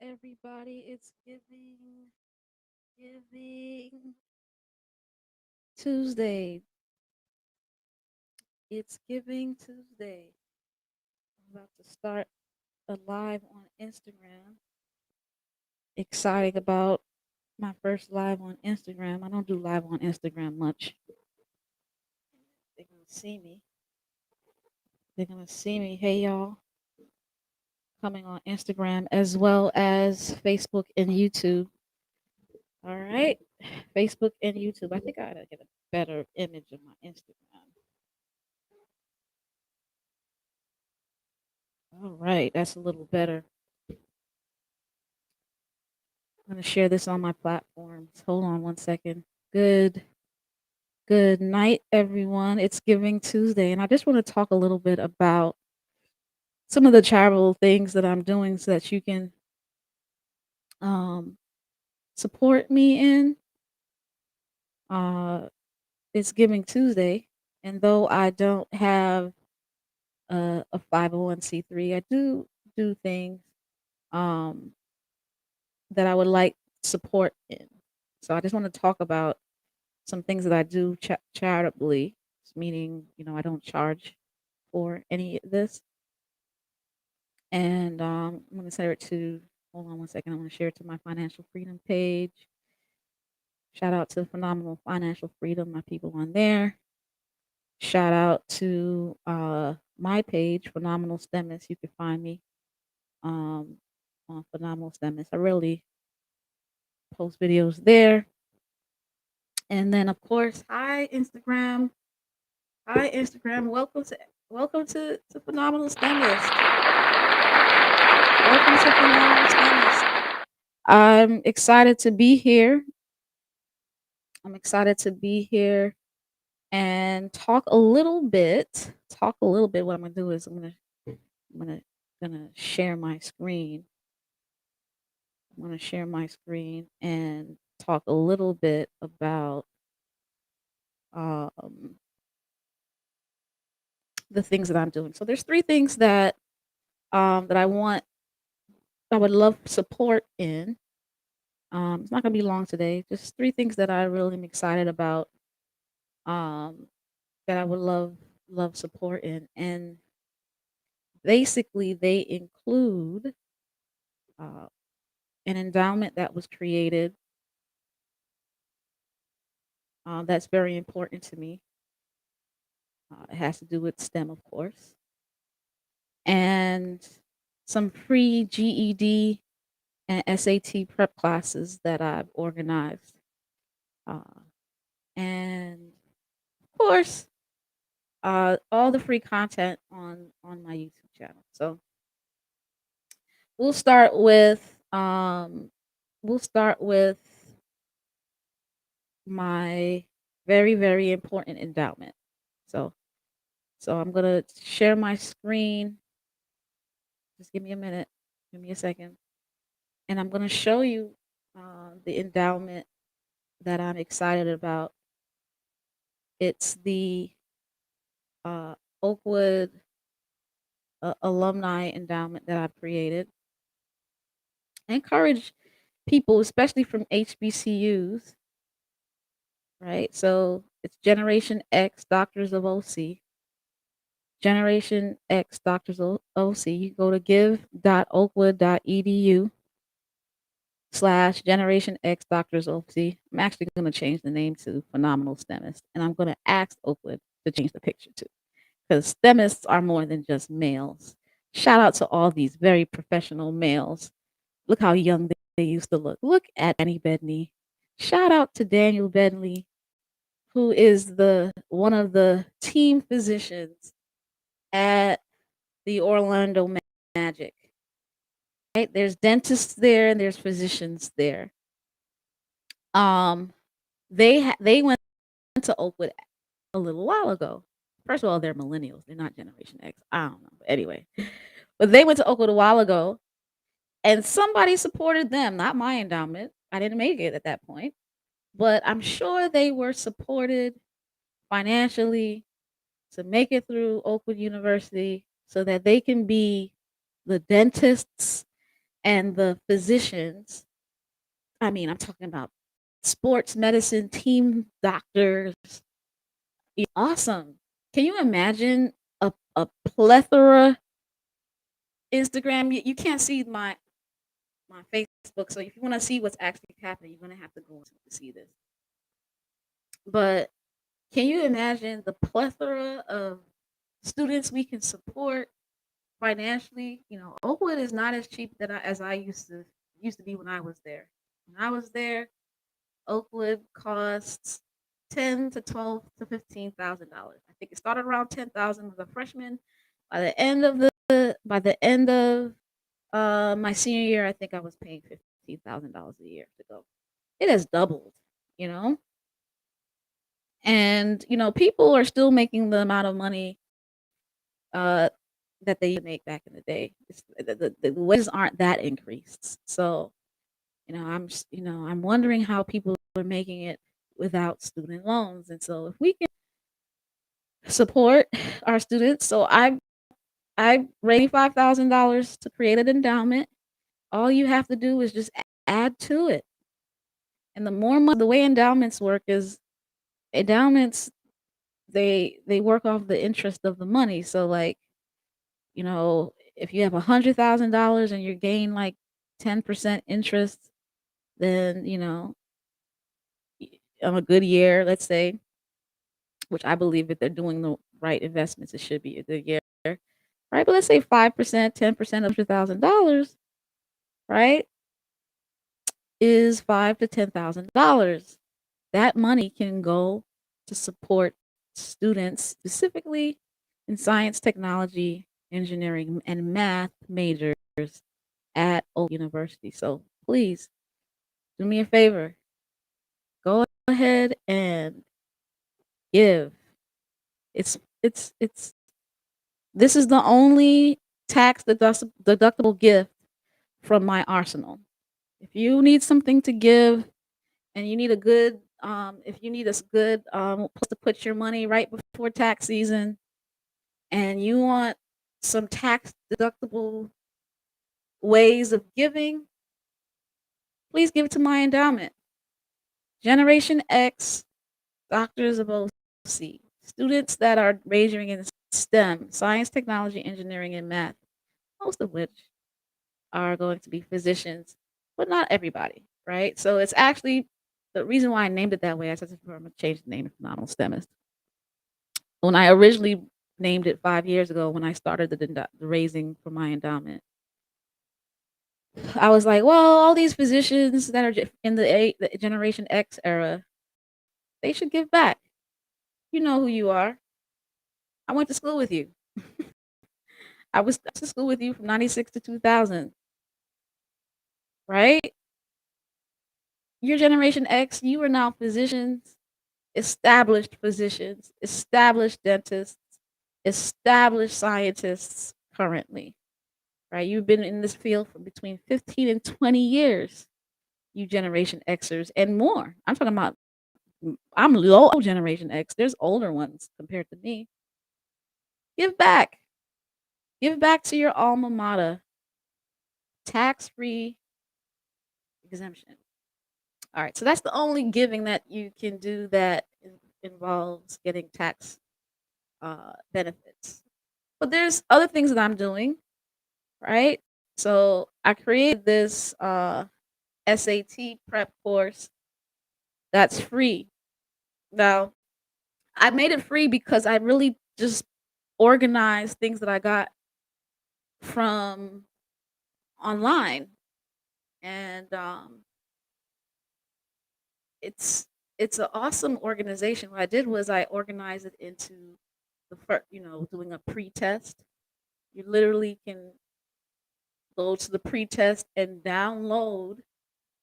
Everybody, it's giving Tuesday. It's giving Tuesday. I'm about to start a live on Instagram. Excited about my first live on Instagram. I don't do live on Instagram much. They're gonna see me. They're gonna see me. Hey y'all, coming on Instagram as well as Facebook and YouTube. All right, Facebook and YouTube. I think I gotta get a better image of my Instagram. All right, that's a little better. I'm going to share this on my platforms. Hold on one second. Good good night everyone. It's Giving Tuesday and I just want to talk a little bit about some of the charitable things that I'm doing so that you can um support me in uh it's Giving Tuesday, and though I don't have a 501c3, I do things um that I would like support in. So I just want to talk about some things that I do charitably, meaning, I don't charge for any of this. And I'm going to share it to, hold on one second, I'm going to share it to my financial freedom page. Shout out to Phenomenal Financial Freedom, my people on there. Shout out to my page, Phenomenal STEMist. You can find me um, on Phenomenal STEMist. I really post videos there. And then, of course, hi, Instagram. Hi, Instagram. Welcome to Phenomenal STEMist. Welcome to Phenomenal STEMist. I'm excited to be here. I'm excited to be here and talk a little bit. Talk a little bit. What I'm gonna do is I'm gonna share my screen. I'm gonna share my screen and talk a little bit about um, the things that I'm doing. So there's three things that I would love support in. It's not gonna be long today. Just three things that I really am excited about. Um, that I would love support in, and basically they include uh, an endowment that was created. That's very important to me. It has to do with STEM, of course, and some free GED and SAT prep classes that I've organized, uh, and of course all the free content on my YouTube channel. So we'll start with we'll start with my very important endowment. So I'm gonna share my screen. Just give me a minute. Give me a second, and I'm gonna show you the endowment that I'm excited about. It's the uh, Oakwood Alumni Endowment that I've created. I encourage people, especially from HBCUs, right? So it's Generation X Doctors of OC. Generation X Doctors of OC. You go to give.oakwood.edu/Generation X Doctors OC. I'm actually going to change the name to Phenomenal STEMist, and I'm going to ask Oakwood to change the picture too, because STEMists are more than just males. Shout out to all these very professional males. Look how young they used to look. Look at Danny Bedney. Shout out to Daniel Bedney, who is the one of the team physicians at the Orlando Magic. Right? There's dentists there and there's physicians there. Um, they went to Oakwood a little while ago. First of all, they're millennials. They're not Generation X. I don't know. But anyway, but they went to Oakwood a while ago, and somebody supported them, not my endowment. I didn't make it at that point, but I'm sure they were supported financially to make it through Oakwood University so that they can be the dentists and the physicians, I mean, I'm talking about sports medicine team doctors. Awesome. Can you imagine a plethora Instagram? You can't see my Facebook, so if you want to see what's actually happening, you're gonna have to go to see this. But can you imagine the plethora of students we can support financially? Oakwood is not as cheap as I used to be when I was there. When I was there, Oakwood costs $10 to $12 to $15,000. I think it started around 10,000 as a freshman. By the end of my senior year, I think I was paying $15,000 a year to go. It has doubled, you know, and people are still making the amount of money uh, that they used to make back in the day. The wages aren't that increased, so I'm wondering how people are making it without student loans. And so if we can support our students, so I raised $5,000 to create an endowment. All you have to do is just add to it. And the more money, the way endowments work is endowments they work off the interest of the money. So like, if you have $100,000 and you gain like 10% interest, then on a good year, let's say, which I believe if they're doing the right investments, it should be a good year, right? But let's say 5%, 10% of $100,000, right, is $5,000 to $10,000. That money can go to support students specifically in science, technology, engineering, and math majors at Oak University. So please do me a favor, go ahead and give. It's This is the only tax deductible gift from my arsenal. If you need something to give and you need a good if you need a good place to put your money right before tax season, and you want some tax deductible ways of giving, please give it to my endowment. Generation X, doctors of OC, students that are majoring in STEM, science, technology, engineering, and math, most of which are going to be physicians, but not everybody, right? So it's actually the reason why I named it that way. I said I'm going to change the name to phenomenal STEMist. When I originally named it 5 years ago, when I started the raising for my endowment, I was like, well, all these physicians that are in the Generation X era, they should give back. You know who you are. I went to school with you. I was to school with you from 96 to 2000, right? Your Generation X, you are now physicians, established dentists, established scientists currently, right? You've been in this field for between 15 and 20 years, you Generation Xers and more. I'm talking about, I'm low Generation X. There's older ones compared to me. Give back. Give back to your alma mater. Tax-free exemption. All right, so that's the only giving that you can do that involves getting tax benefits. But there's other things that I'm doing, right? So I created this SAT prep course that's free. Now, I made it free because I really just organized things that I got from online, and it's it's an awesome organization. What I did was I organized it into the first, doing a pre-test. You literally can go to the pre-test and download.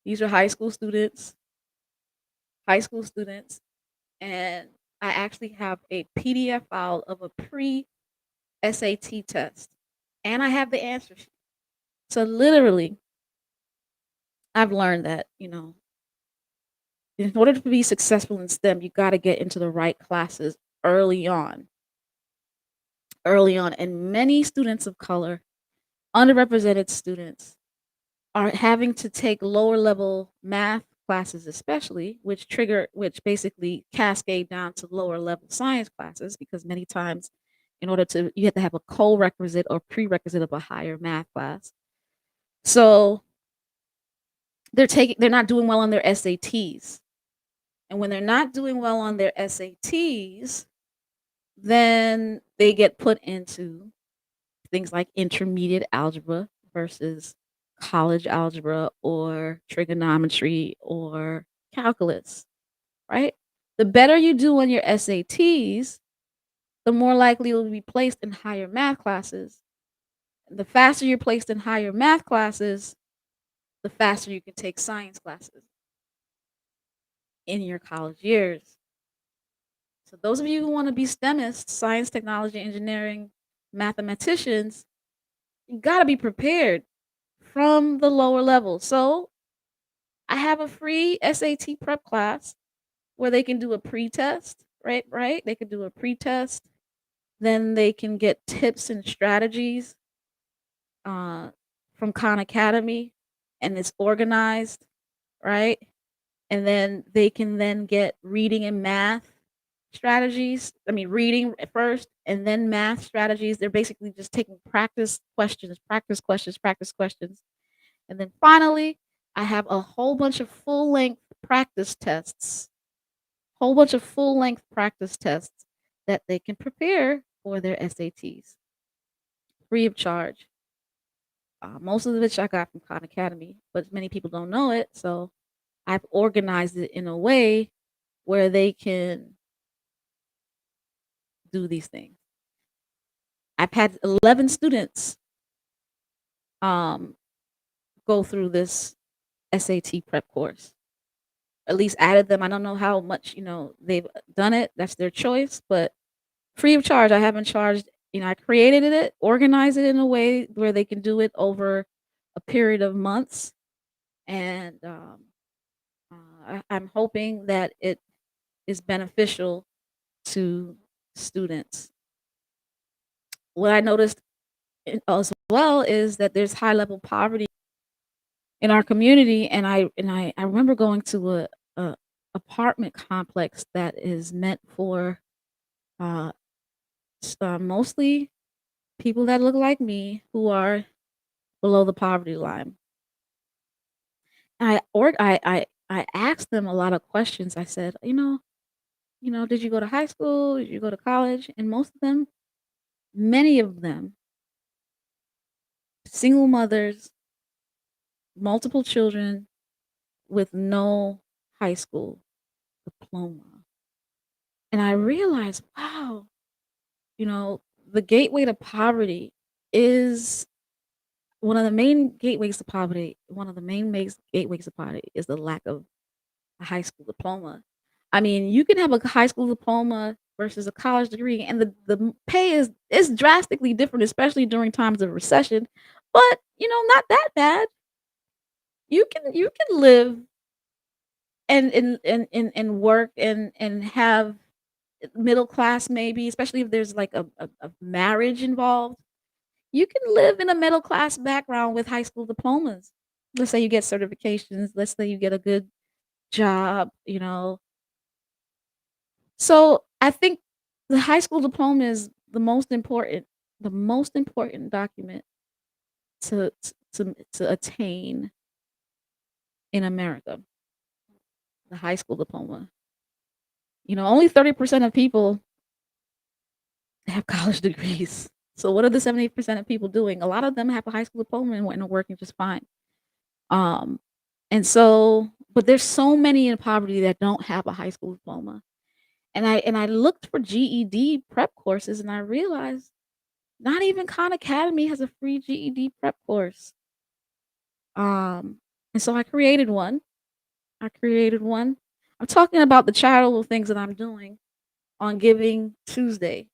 These are high school students, and I actually have a PDF file of a pre-SAT test, and I have the answer sheet. So literally, I've learned that in order to be successful in STEM, you got to get into the right classes early on. Early on, and many students of color, underrepresented students, are having to take lower level math classes, especially, which basically cascade down to lower level science classes, because many times in order to you have to have a co-requisite or prerequisite of a higher math class. So they're not doing well on their SATs. And when they're not doing well on their SATs, then they get put into things like intermediate algebra versus college algebra or trigonometry or calculus, right? The better you do on your SATs, the more likely you'll be placed in higher math classes. The faster you're placed in higher math classes, the faster you can take science classes in your college years. So those of you who want to be STEMists, science, technology, engineering, mathematicians, you got to be prepared from the lower level. So I have a free SAT prep class where they can do a pre-test, right? Right? They can do a pre-test. Then they can get tips and strategies uh, from Khan Academy, and it's organized, right? And then they can then get reading and math strategies. I mean, reading at first and then math strategies. They're basically just taking practice questions, practice questions. And then finally, I have a whole bunch of full length practice tests, whole bunch of full length practice tests that they can prepare for their SATs free of charge. Most of which I got from Khan Academy, but many people don't know it. So I've organized it in a way where they can do these things. I've had 11 students um, go through this SAT prep course. At least added them. I don't know how much they've done it. That's their choice, but free of charge. I haven't charged. I created it, organized it in a way where they can do it over a period of months, and I'm hoping that it is beneficial to students. What I noticed as well is that there's high level poverty in our community, and I remember going to a apartment complex that is meant for uh, mostly people that look like me who are below the poverty line. I asked them a lot of questions. I said, did you go to high school? Did you go to college? And most of them, many of them, single mothers, multiple children with no high school diploma. And I realized, wow, you know, the gateway to poverty is one of the main gateways to poverty is the lack of a high school diploma. I mean, you can have a high school diploma versus a college degree, and the pay is drastically different, especially during times of recession. But not that bad. You can live and work and have middle class, maybe, especially if there's like a marriage involved. You can live in a middle class background with high school diplomas. Let's say you get certifications. Let's say you get a good job. So I think the high school diploma is the most important document to attain in America. The high school diploma. Only 30% of people have college degrees. So what are the 70% of people doing? A lot of them have a high school diploma and are working just fine. Um, and so, but there's so many in poverty that don't have a high school diploma. And I looked for GED prep courses, and I realized not even Khan Academy has a free GED prep course. Um, and so I created one. I'm talking about the charitable things that I'm doing on Giving Tuesday.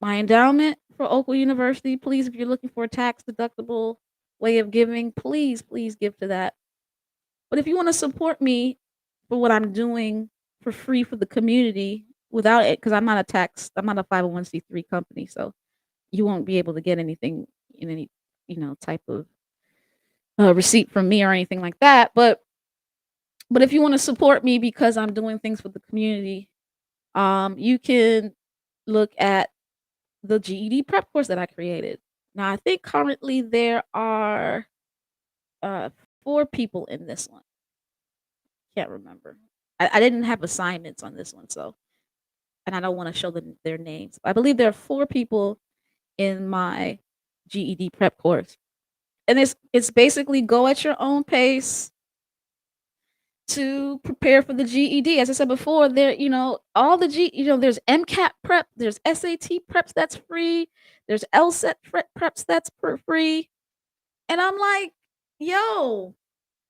My endowment for Oakwood University, please, if you're looking for a tax deductible way of giving, please give to that. But if you want to support me for what I'm doing for free for the community without it, because I'm not a 501c3 company, so you won't be able to get anything in any. type of receipt from me or anything like that. But if you want to support me because I'm doing things for the community, you can look at the GED prep course that I created. Now, I think currently there are uh, 4 people in this one. Can't remember. I didn't have assignments on this one, so and I don't want to show them their names. I believe there are 4 people in my GED prep course, and it's basically go at your own pace to prepare for the GED. As I said before, all the there's MCAT prep, there's SAT preps that's free, there's LSAT preps that's for free. And I'm like, yo,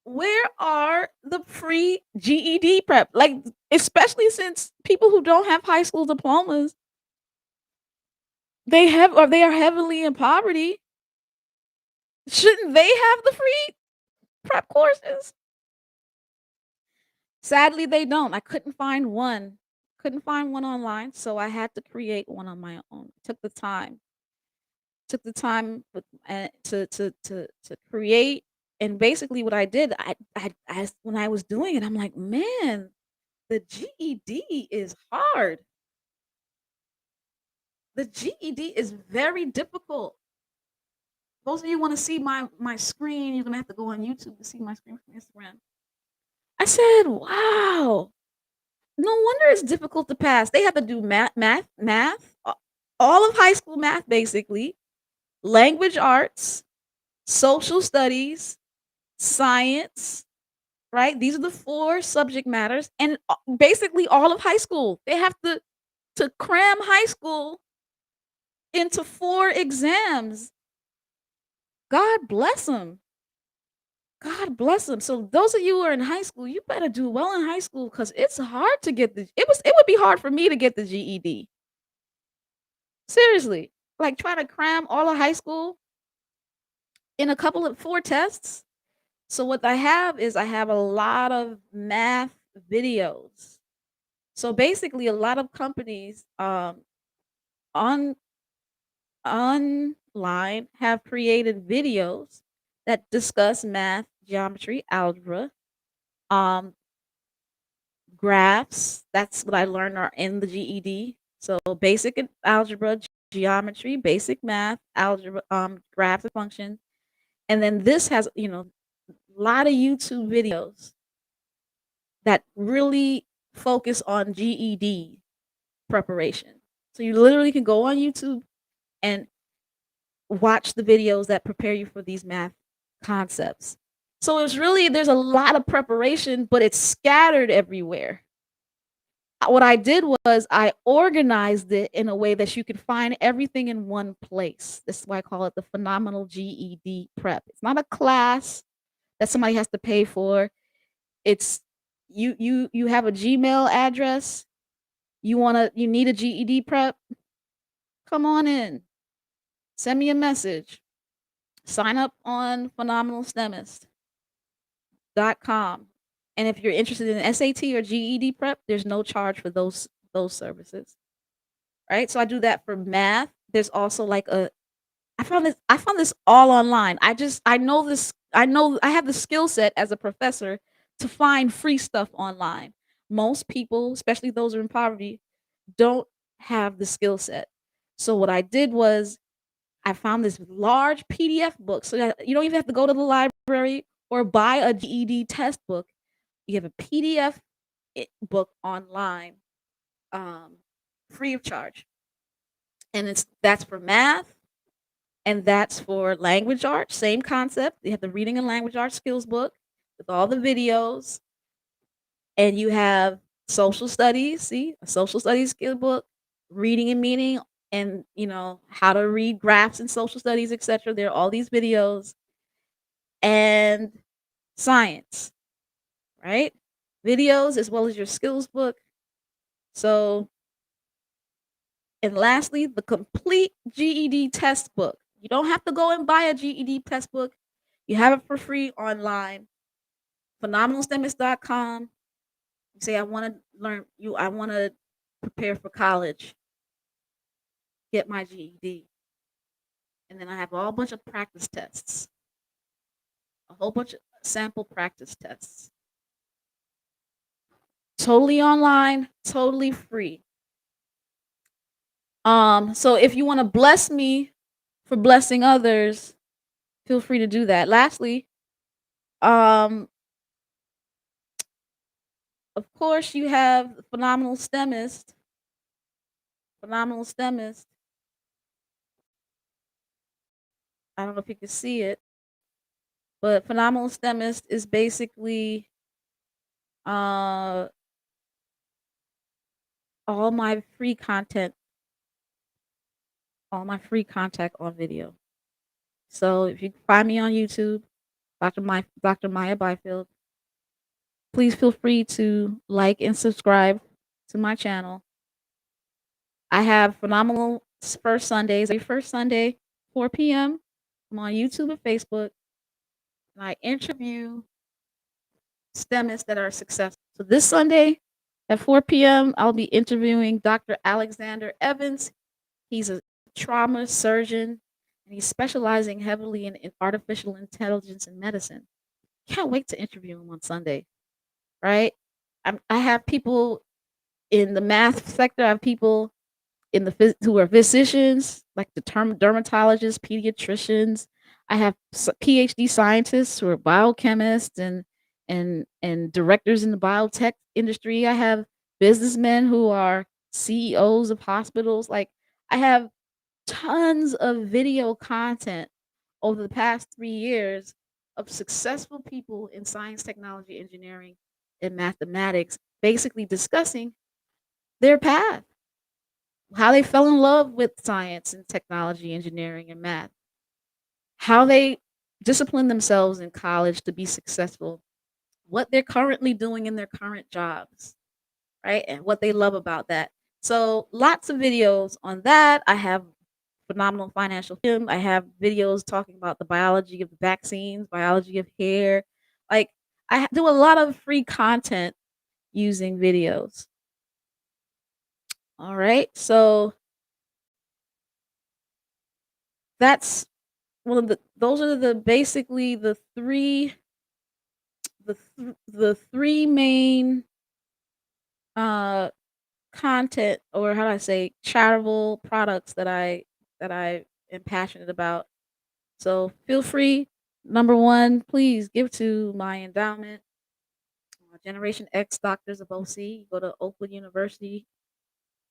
where are the free GED prep? Like, especially since people who don't have high school diplomas, they are heavily in poverty. Shouldn't they have the free prep courses? Sadly, they don't. I couldn't find one. Couldn't find one online, so I had to create one on my own. Took the time. Took the time with, to create, and basically what I did, when I was doing it, I'm like, man, the GED is hard. The GED is very difficult. Those of you want to see my screen, you're gonna have to go on YouTube to see my screen from Instagram. I said, wow. No wonder it's difficult to pass. They have to do math, all of high school math, basically, language arts, social studies, science, right? These are the 4 subject matters, and basically all of high school. They have to cram high school into 4 exams. God bless them. God bless them. So those of you who are in high school, you better do well in high school because it's hard to get it would be hard for me to get the GED. Seriously. Like trying to cram all of high school in a couple of 4 tests. So what I have is I have a lot of math videos. So basically a lot of companies on online have created videos that discuss math, geometry, algebra, um graphs. That's what I learned are in the GED. So basic algebra, geometry, basic math, algebra, graphs and functions. And then this has, a lot of YouTube videos that really focus on GED preparation. So you literally can go on YouTube and watch the videos that prepare you for these math concepts. So there's a lot of preparation, but it's scattered everywhere. What I did was I organized it in a way that you can find everything in one place. This is why I call it the phenomenal GED prep. It's not a class that somebody has to pay for. It's you have a Gmail address. You need a GED prep. Come on in. Send me a message. Sign up on phenomenalstemist.com. And if you're interested in SAT or GED prep, there's no charge for those services. Right? So I do that for math. There's also like I found this all online. I know this I know I have the skill set as a professor to find free stuff online. Most people, especially those who are in poverty, don't have the skill set. So what I did was I found this large PDF book so that you don't even have to go to the library or buy a GED test book. You have a PDF book online, um, free of charge, and that's for math and that's for language arts. Same concept. You have the reading and language arts skills book with all the videos, and you have social studies. See, a social studies skill book, reading and meaning, and how to read graphs in social studies, etc. There are all these videos and science, right? Videos as well as your skills book. So, and lastly, the complete GED test book. You don't have to go and buy a GED test book. You have it for free online. Phenomenalstemist.com. You say, I want to prepare for college. Get my GED. And then I have a whole bunch of practice tests, a whole bunch of sample practice tests. Totally online, totally free. So if you want to bless me for blessing others, feel free to do that. Lastly, um, of course, you have phenomenal STEMist. Phenomenal STEMist. I don't know if you can see it, but phenomenal STEMist is basically uh all my free content, all my free content on video. So if you find me on YouTube, Dr. Maya Byfield, please feel free to like and subscribe to my channel. I have phenomenal first Sundays, every first Sunday, 4 p.m. I'm on YouTube and Facebook, and I interview STEMists that are successful. So this Sunday at 4 p.m., I'll be interviewing Dr. Alexander Evans. He's a trauma surgeon, and he's specializing heavily in artificial intelligence in medicine. Can't wait to interview him on Sunday, right? I have people in the math sector. I have people in the who are physicians, like the dermatologists, pediatricians. I have PhD scientists who are biochemists and directors in the biotech industry. I have businessmen who are CEOs of hospitals. Like I have tons of video content over the past 3 years of successful people in science, technology, engineering, and mathematics, basically discussing their path, how they fell in love with science and technology, engineering, and math, how they disciplined themselves in college to be successful, what they're currently doing in their current jobs, right? And what they love about that. So, lots of videos on that. I have phenomenal financial film. I have videos talking about the biology of the vaccines, biology of hair. Like, do a lot of free content using videos. All right. So, that's one of those are the basically the three main uh content, or how do I say, charitable products that I am passionate about. So feel free. Number one, please give to my endowment, Generation X Doctors of OC. Go to Oakwood University.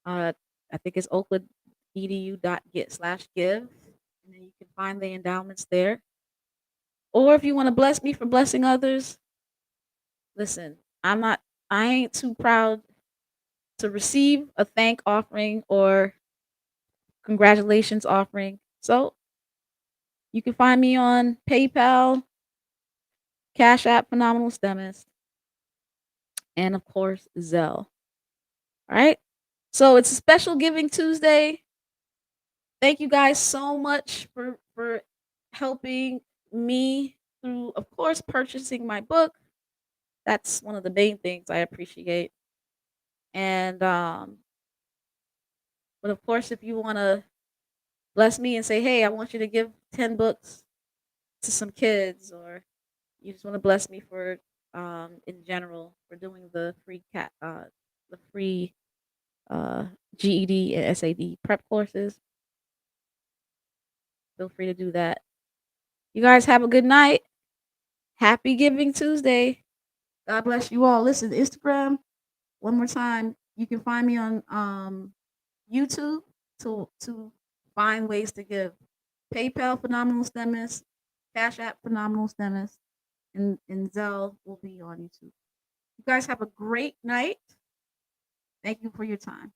Uh, I think it's oakwood.edu.get/give, and then you can find the endowments there. Or if you want to bless me for blessing others, listen, I ain't too proud to receive a thank offering or congratulations offering. So you can find me on PayPal, Cash App, Phenomenal STEMist, and of course Zelle. All right. So it's a special Giving Tuesday. Thank you guys so much for helping me through, of course, purchasing my book. That's one of the main things I appreciate. And but of course, if you want to bless me and say, "Hey, I want you to give 10 books to some kids," or you just want to bless me for in general for doing the free uh GED and SAD prep courses, feel free to do that. You guys have a good night. Happy Giving Tuesday. God bless you all. Listen, Instagram, one more time, you can find me on YouTube to find ways to give. PayPal, Phenomenal STEMist, Cash App, Phenomenal STEMist, and Zelle will be on YouTube. You guys have a great night. Thank you for your time.